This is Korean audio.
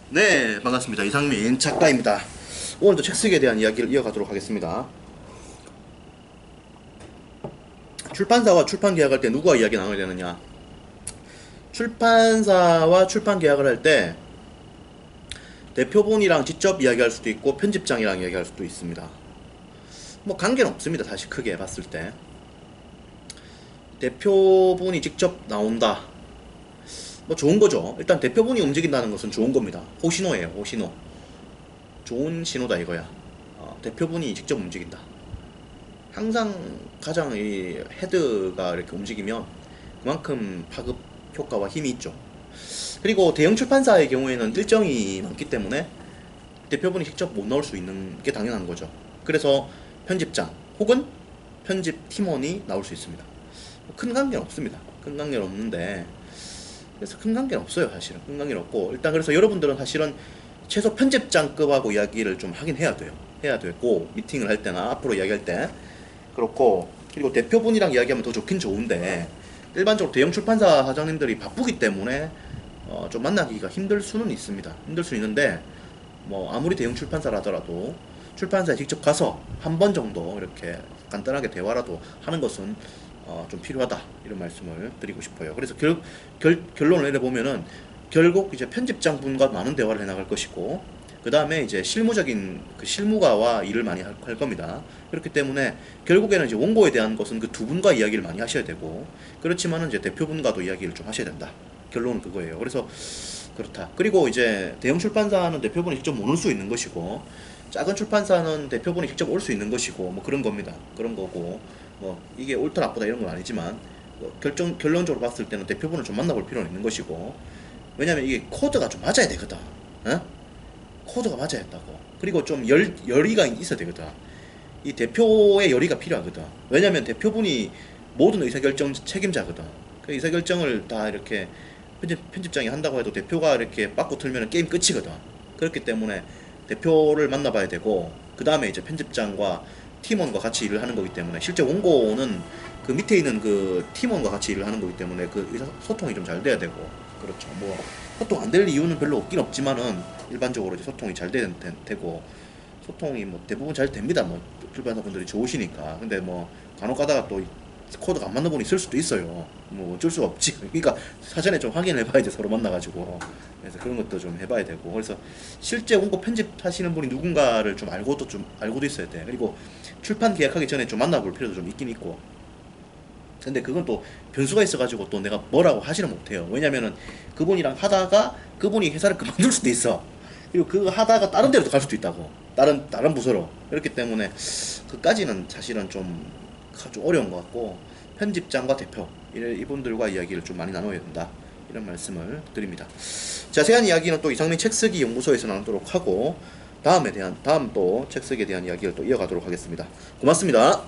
네, 반갑습니다. 이상민 작가입니다. 오늘도 책 쓰기에 대한 이야기를 이어가도록 하겠습니다. 출판사와 출판 계약할 때 누구와 이야기 나눠야 되느냐? 출판사와 출판 계약을 할 때 대표분이랑 직접 이야기할 수도 있고 편집장이랑 이야기할 수도 있습니다. 뭐 관계는 없습니다. 사실 크게 봤을 때 대표분이 직접 나온다. 뭐 좋은 거죠. 일단 대표분이 움직인다는 것은 좋은 겁니다. 호신호예요. 호신호. 좋은 신호다 이거야. 대표분이 직접 움직인다. 항상 가장 이 헤드가 이렇게 움직이면 그만큼 파급 효과와 힘이 있죠. 그리고 대형 출판사의 경우에는 일정이 많기 때문에 대표분이 직접 못 나올 수 있는 게 당연한 거죠. 그래서 편집장 혹은 편집 팀원이 나올 수 있습니다. 큰 관계는 없습니다. 큰 관계는 없는데, 그래서 큰 관계는 없어요. 사실은 큰 관계는 없고, 일단 그래서 여러분들은 사실은 최소 편집장급하고 이야기를 좀 하긴 해야 돼요. 해야 되고, 미팅을 할 때나 앞으로 이야기할 때 그렇고, 그리고 대표분이랑 이야기하면 더 좋긴 좋은데, 일반적으로 대형 출판사 사장님들이 바쁘기 때문에 좀 만나기가 힘들 수는 있습니다. 힘들 수 있는데, 뭐 아무리 대형 출판사라 하더라도 출판사에 직접 가서 한 번 정도 이렇게 간단하게 대화라도 하는 것은 좀 필요하다, 이런 말씀을 드리고 싶어요. 그래서 결론을 내려보면은 결국 이제 편집장분과 많은 대화를 해나갈 것이고, 그 다음에 이제 실무적인 그 실무가와 일을 많이 할 겁니다. 그렇기 때문에 결국에는 이제 원고에 대한 것은 그 두 분과 이야기를 많이 하셔야 되고, 그렇지만은 이제 대표분과도 이야기를 좀 하셔야 된다. 결론은 그거예요. 그래서 그렇다. 그리고 이제 대형 출판사는 대표분이 직접 못 올 수 있는 것이고, 작은 출판사는 대표분이 직접 올 수 있는 것이고, 뭐 그런 겁니다. 그런 거고, 뭐 이게 옳다 나쁘다 이런 건 아니지만, 뭐 결론적으로 봤을 때는 대표분을 좀 만나볼 필요는 있는 것이고, 왜냐면 이게 코드가 좀 맞아야 되거든. 어? 코드가 맞아야 한다고. 그리고 좀 열의가 있어야 되거든. 이 대표의 열의가 필요하거든. 왜냐면 대표분이 모든 의사결정 책임자거든. 그 의사결정을 다 이렇게 편집장이 한다고 해도 대표가 이렇게 빠꾸 틀면 게임 끝이거든. 그렇기 때문에 대표를 만나봐야 되고, 그 다음에 이제 편집장과 팀원과 같이 일을 하는 거기 때문에, 실제 원고는 그 밑에 있는 그 팀원과 같이 일을 하는 거기 때문에 그 의사소통이 좀 잘 돼야 되고, 그렇죠. 뭐 소통 안 될 이유는 별로 없긴 없지만은 일반적으로 이제 소통이 잘 되고, 소통이 뭐 대부분 잘 됩니다. 뭐 출판사분들이 좋으시니까. 근데 뭐 간혹 가다가 또 코드가 안 맞는 분이 있을 수도 있어요. 뭐 어쩔 수가 없지. 그러니까 사전에 좀 확인을 해봐야지, 서로 만나가지고. 그래서 그런 것도 좀 해봐야 되고. 그래서 실제 원고 편집하시는 분이 누군가를 좀 알고도 있어야 돼. 그리고 출판 계약하기 전에 좀 만나볼 필요도 좀 있긴 있고. 근데 그건 또 변수가 있어가지고 또 내가 뭐라고 하지는 못해요. 왜냐면은 그분이랑 하다가 그분이 회사를 그만둘 수도 있어. 그리고 그거 하다가 다른 데로 갈 수도 있다고. 다른 부서로. 그렇기 때문에 그까지는 사실은 좀 어려운 것 같고, 편집장과 대표 이분들과 이야기를 좀 많이 나눠야 된다, 이런 말씀을 드립니다. 자세한 이야기는 또 이상민 책쓰기 연구소에서 나누도록 하고, 다음 또 책쓰기에 대한 이야기를 또 이어가도록 하겠습니다. 고맙습니다.